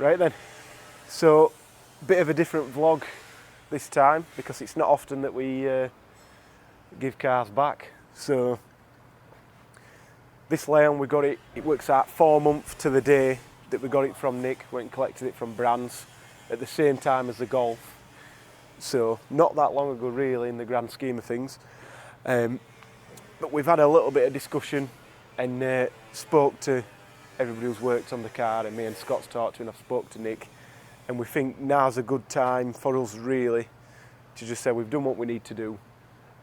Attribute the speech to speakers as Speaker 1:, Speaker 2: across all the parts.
Speaker 1: Right then, so bit of a different vlog this time because it's not often that we give cars back. So this Leon, we got it works out 4 months to the day that we got it from Nick. Went and collected it from Brands at the same time as the Golf. So not that long ago really in the grand scheme of things. But we've had a little bit of discussion and spoke to everybody who's worked on the car, and me and Scott's talked to, and I've spoke to Nick, and we think now's a good time for us really to just say we've done what we need to do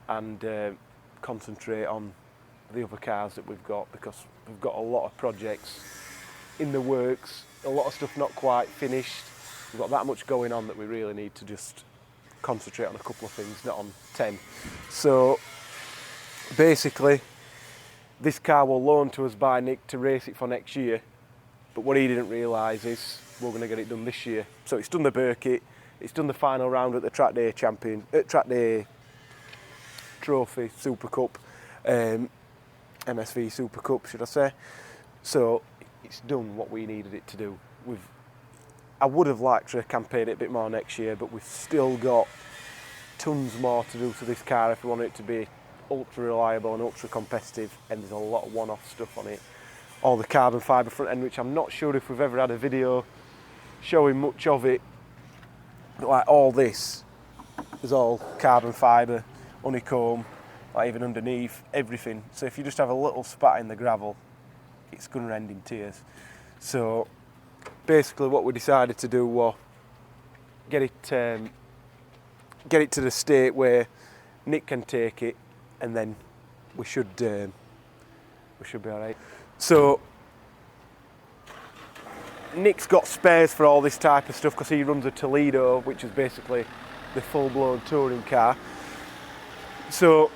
Speaker 1: and concentrate on the other cars that we've got, because we've got a lot of projects in the works, a lot of stuff not quite finished. We've got that much going on that we really need to just concentrate on a couple of things, not on 10. So basically this car will loan to us by Nick to race it for next year, but what he didn't realise is we're going to get it done this year. So it's done the Birkett, it's done the final round at the Track Day Track Day Trophy Super Cup, MSV Super Cup should I say. So it's done what we needed it to do. I would have liked to campaign it a bit more next year, but we've still got tons more to do to this car if we want it to be ultra reliable and ultra competitive, and there's a lot of one-off stuff on it. All the carbon fibre front end, which I'm not sure if we've ever had a video showing much of it, but like all this is all carbon fibre, honeycomb, like even underneath, everything. So if you just have a little spat in the gravel, it's going to end in tears. So basically what we decided to do was get it to the state where Nick can take it, and then we should be all right. So Nick's got spares for all this type of stuff because he runs a Toledo, which is basically the full-blown touring car. So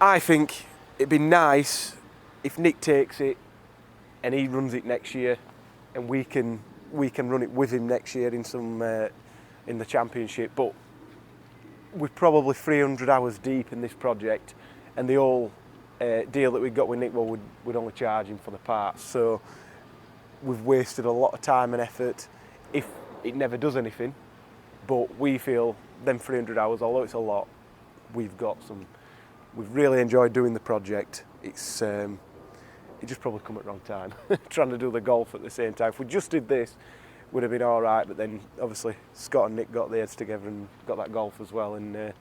Speaker 1: I think it'd be nice if Nick takes it and he runs it next year, and we can run it with him next year in some in the championship. But we're probably 300 hours deep in this project, and the whole deal that we got with Nick, well, we'd only charge him for the parts. So we've wasted a lot of time and effort if it never does anything. But we feel them 300 hours, although it's a lot, we've really enjoyed doing the project. It just probably come at the wrong time, trying to do the Golf at the same time. If we just did this, would have been all right, but then obviously Scott and Nick got their heads together and got that Golf as well, and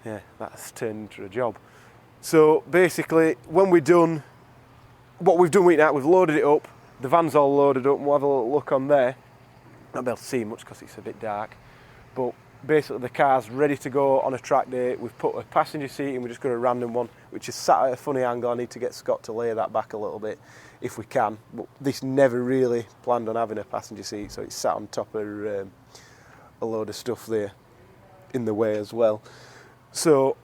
Speaker 1: yeah, that's turned into a job. So basically, when we're done, what we've done with that, we've loaded it up, the van's all loaded up, and we'll have a little look on there. Not be able to see much because it's a bit dark, but basically the car's ready to go on a track day. We've put a passenger seat in, we just got a random one, which is sat at a funny angle. I need to get Scott to lay that back a little bit if we can, but this never really planned on having a passenger seat, so it's sat on top of a load of stuff there in the way as well. So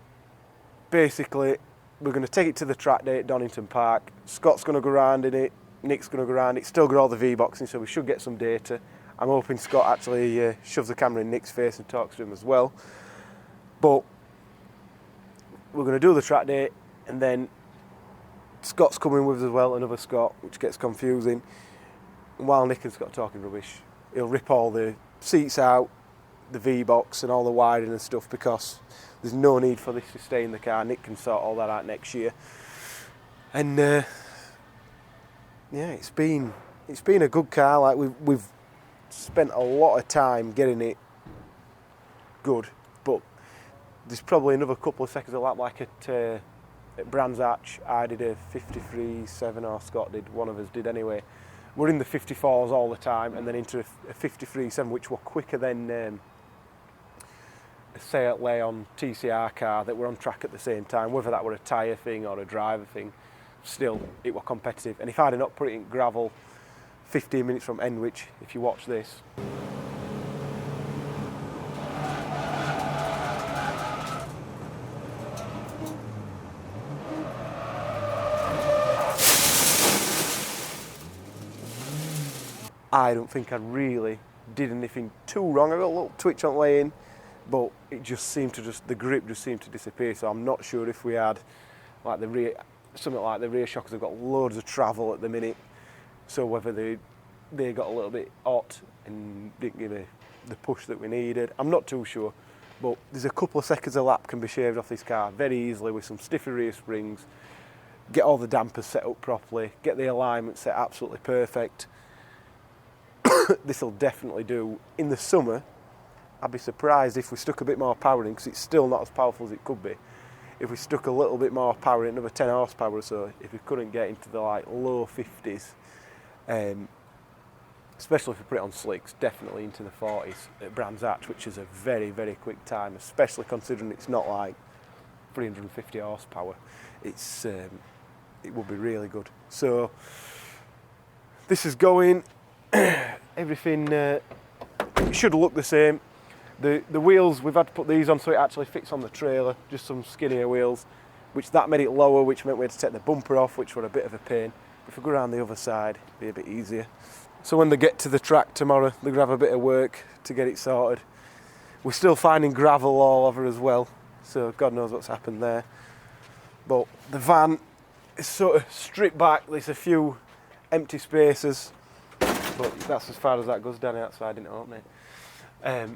Speaker 1: basically we're going to take it to the track day at Donington Park. Scott's going to go around in it, Nick's going to go around it, still got all the V-boxing, so we should get some data. I'm hoping Scott actually shoves the camera in Nick's face and talks to him as well. But we're going to do the track day, and then Scott's coming with us as well, another Scott, which gets confusing. And while Nick and Scott are talking rubbish, he'll rip all the seats out, the V-box and all the wiring and stuff, because there's no need for this to stay in the car. Nick can sort all that out next year. And yeah, it's been a good car. Like we've spent a lot of time getting it good, but there's probably another couple of seconds of lap, like at Brands Hatch. I did a 53.7, or Scott did, one of us did anyway. We're in the 54s all the time, and then into a 53.7, which were quicker than a Seat Leon TCR car that were on track at the same time. Whether that were a tyre thing or a driver thing, still it were competitive. And if I'd not put it in gravel 15 minutes from Enwich, if you watch this, I don't think I really did anything too wrong. I got a little twitch on the way in, but it just seemed to the grip just seemed to disappear. So I'm not sure if we had like something like the rear shockers have got loads of travel at the minute. So whether they got a little bit hot and didn't give me the push that we needed. I'm not too sure, but there's a couple of seconds a lap can be shaved off this car very easily with some stiffer rear springs, get all the dampers set up properly, get the alignment set absolutely perfect. This will definitely do. In the summer, I'd be surprised if we stuck a bit more power in, because it's still not as powerful as it could be. If we stuck a little bit more power in, another 10 horsepower or so, if we couldn't get into the like low 50s, especially if we put it on slicks, definitely into the 40s at Brands Hatch, which is a very, very quick time, especially considering it's not like 350 horsepower. It would be really good. So this is going. Everything should look the same. The wheels, we've had to put these on so it actually fits on the trailer, just some skinnier wheels, which that made it lower, which meant we had to take the bumper off, which were a bit of a pain. If we go around the other side, it'd be a bit easier. So when they get to the track tomorrow, they're going to have a bit of work to get it sorted. We're still finding gravel all over as well, so God knows what's happened there. But the van is sort of stripped back, there's a few empty spaces, but that's as far as that goes. Danny outside didn't open it.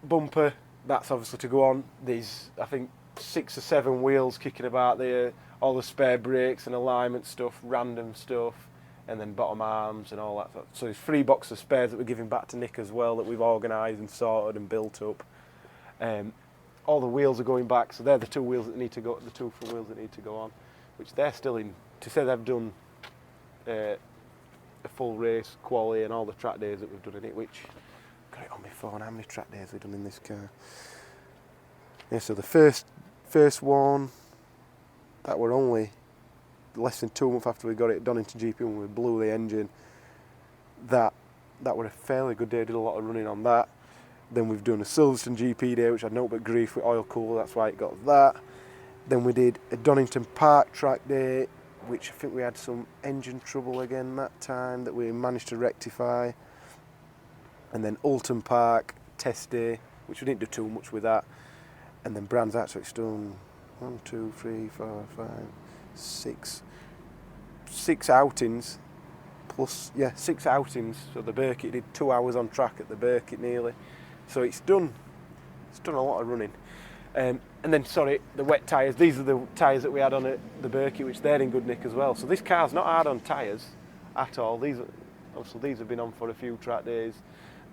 Speaker 1: Bumper, that's obviously to go on. There's, I think, 6 or 7 wheels kicking about there, all the spare brakes and alignment stuff, random stuff, and then bottom arms and all that. So there's 3 boxes of spares that we're giving back to Nick as well, that we've organised and sorted and built up. All the wheels are going back, so they're the 2 wheels that need to go, the 2 front wheels that need to go on, which they're still in. To say they've done a full race, quali, and all the track days that we've done in it, which, got it on my phone, how many track days we've done in this car? Yeah, so the first one, that were only less than 2 months after we got it done into GP when we blew the engine. That were a fairly good day, did a lot of running on that. Then we've done a Silverstone GP day, which had no but grief with oil cooler, that's why it got that. Then we did a Donington Park track day, which I think we had some engine trouble again that time that we managed to rectify. And then Oulton Park test day, which we didn't do too much with that. And then Brands Hatch, so it's done 1, 2, 3, 4, 5, 6 outings. Plus, 6 outings. So the Birkett did 2 hours on track at the Birkett nearly. So it's done a lot of running. And then, sorry, the wet tyres. These are the tyres that we had on at the Birkett, which they're in good nick as well. So this car's not hard on tyres at all. These have been on for a few track days.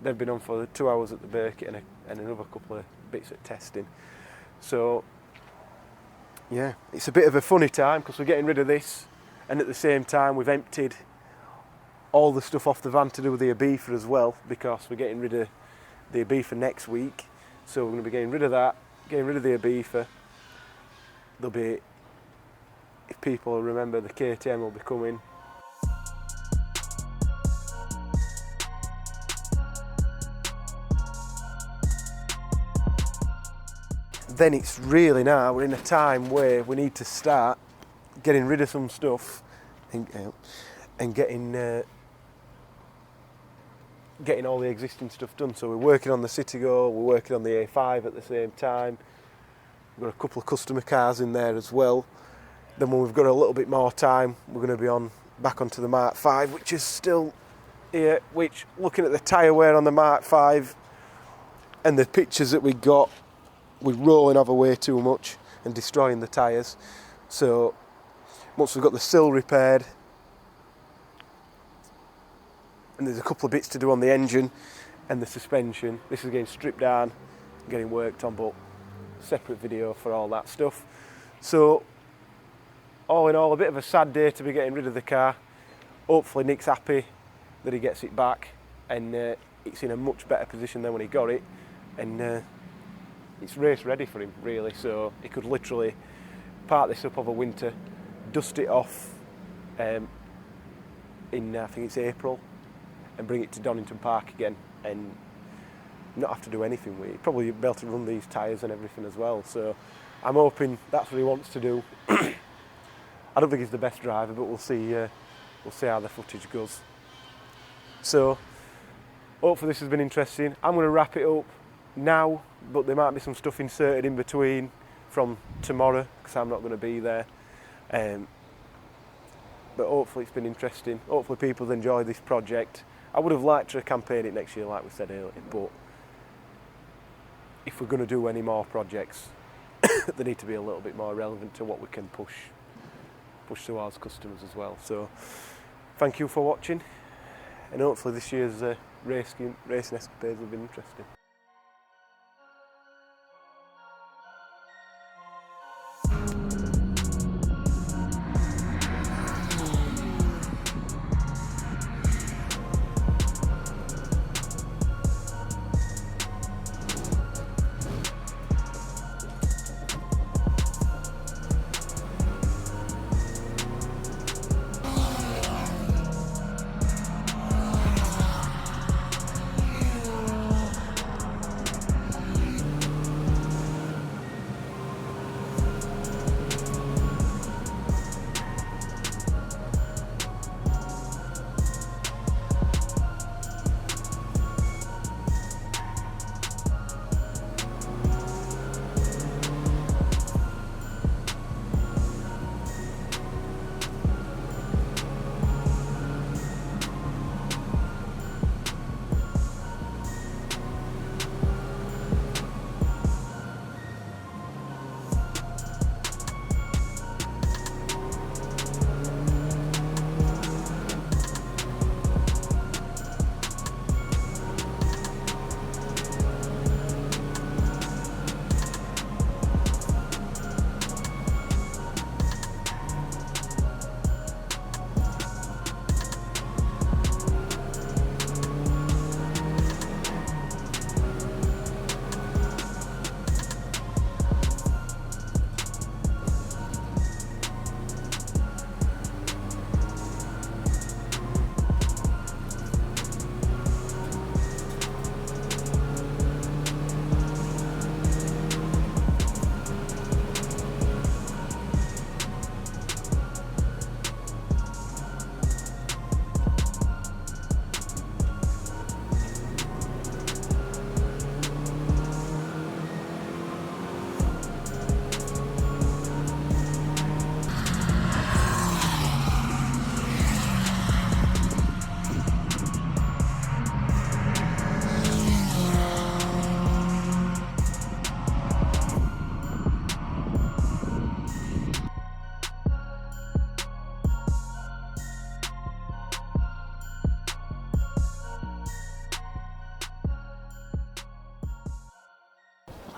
Speaker 1: They've been on for 2 hours at the Birkett and another couple of bits at testing. So, yeah, it's a bit of a funny time because we're getting rid of this, and at the same time we've emptied all the stuff off the van to do with the Ibiza as well, because we're getting rid of the Ibiza next week. So we're going to be getting rid of that, getting rid of the Ibiza. There'll be, if people remember, the KTM will be coming. Then it's really now, we're in a time where we need to start getting rid of some stuff and getting all the existing stuff done. So we're working on the Citigo, we're working on the A5 at the same time. We've got a couple of customer cars in there as well. Then when we've got a little bit more time, we're going to be back onto the Mark 5, which is still here, which, looking at the tyre wear on the Mark 5 and the pictures that we got, we're rolling over way too much and destroying the tyres. So once we've got the sill repaired, and there's a couple of bits to do on the engine and the suspension, this is getting stripped down, getting worked on, but separate video for all that stuff. So all in all, a bit of a sad day to be getting rid of the car. Hopefully Nick's happy that he gets it back, and it's in a much better position than when he got it, and it's race ready for him really. So he could literally park this up over winter, dust it off in I think it's April, and bring it to Donington Park again and not have to do anything with it. Probably be able to run these tyres and everything as well. So I'm hoping that's what he wants to do. I don't think he's the best driver, but we'll see how the footage goes. So hopefully this has been interesting. I'm going to wrap it up now, but there might be some stuff inserted in between from tomorrow because I'm not going to be there. but hopefully it's been interesting. Hopefully people have enjoyed this project. I would have liked to campaign it next year, like we said earlier, but if we're going to do any more projects, they need to be a little bit more relevant to what we can push towards customers as well. So thank you for watching, and hopefully this year's racing escapades have been interesting.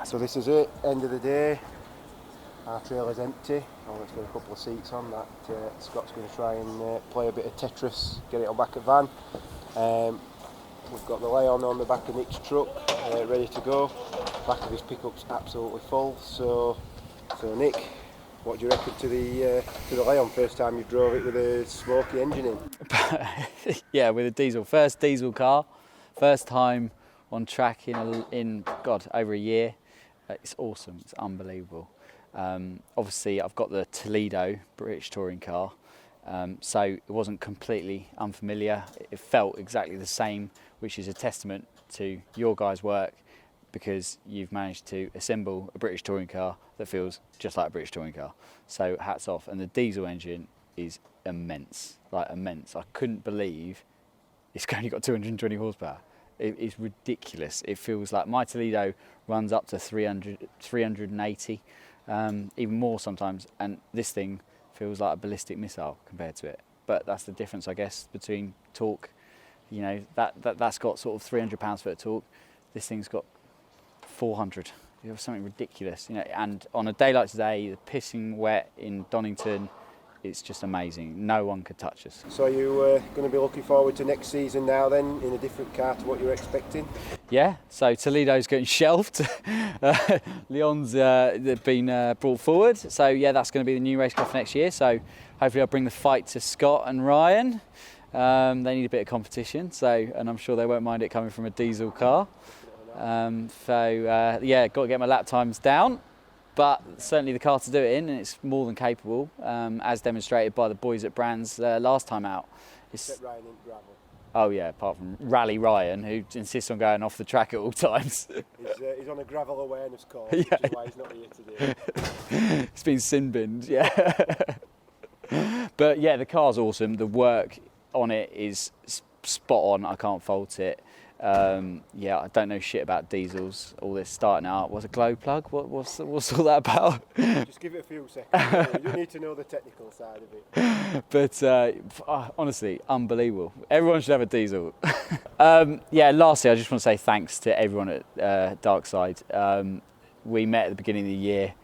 Speaker 1: So this is it, end of the day. Our trailer's empty. Oh, let's get a couple of seats on that. Scott's going to try and play a bit of Tetris, get it on back of van. We've got the lay-on the back of Nick's truck, ready to go. Back of his pickup's absolutely full. So Nick, what do you reckon to the lay-on? First time you drove it with a smoky engine in?
Speaker 2: Yeah, with a diesel. First diesel car, first time on track in God, over a year. It's awesome, it's unbelievable. Obviously I've got the Toledo British touring car, so it wasn't completely unfamiliar. It felt exactly the same, which is a testament to your guys' work, because you've managed to assemble a British touring car that feels just like a British touring car. So hats off. And the diesel engine is immense, like immense. I couldn't believe it's only got 220 horsepower. It's ridiculous. It feels like my Toledo runs up to 300, 380, even more sometimes, and this thing feels like a ballistic missile compared to it. But that's the difference, I guess, between torque. You know, that's got sort of 300 pounds-foot of torque. This thing's got 400. You have something ridiculous, you know. And on a day like today, the pissing wet in Donington, it's just amazing. No one could touch us.
Speaker 1: So are you going to be looking forward to next season now then, in a different car to what you're expecting?
Speaker 2: Yeah, so Toledo's getting shelved. Leon's been brought forward. So yeah, that's going to be the new race car for next year. So hopefully I'll bring the fight to Scott and Ryan. They need a bit of competition, and I'm sure they won't mind it coming from a diesel car. Yeah, got to get my lap times down. But certainly the car to do it in, and it's more than capable, as demonstrated by the boys at Brands last time out.
Speaker 1: Except Ryan in gravel.
Speaker 2: Oh yeah, apart from Rally Ryan, who insists on going off the track at all times.
Speaker 1: He's on a gravel awareness course, which is why he's not here today.
Speaker 2: It's been sin binned, yeah. But yeah, the car's awesome. The work on it is spot on. I can't fault it. Yeah, I don't know shit about diesels. All this starting out. What's a glow plug? What's all that about?
Speaker 1: Just give it a few seconds. You need to know the technical side of it.
Speaker 2: But honestly, unbelievable. Everyone should have a diesel. Yeah, lastly, I just want to say thanks to everyone at Darkside. We met at the beginning of the year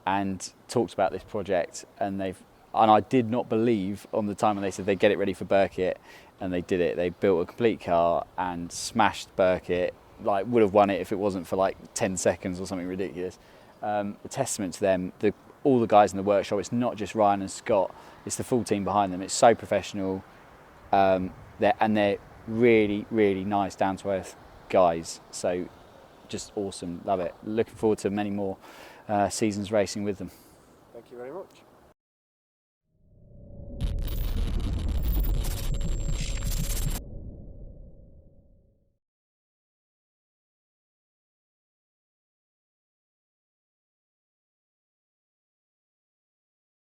Speaker 2: and talked about this project, and I did not believe on the time when they said they'd get it ready for Birkett, and they did it. They built a complete car and smashed Birkett. Like, would have won it if it wasn't for like 10 seconds or something ridiculous. A testament to them, all the guys in the workshop. It's not just Ryan and Scott, it's the full team behind them. It's so professional, they're really, really nice, down to earth guys. So just awesome, love it. Looking forward to many more seasons racing with them.
Speaker 1: Thank you very much.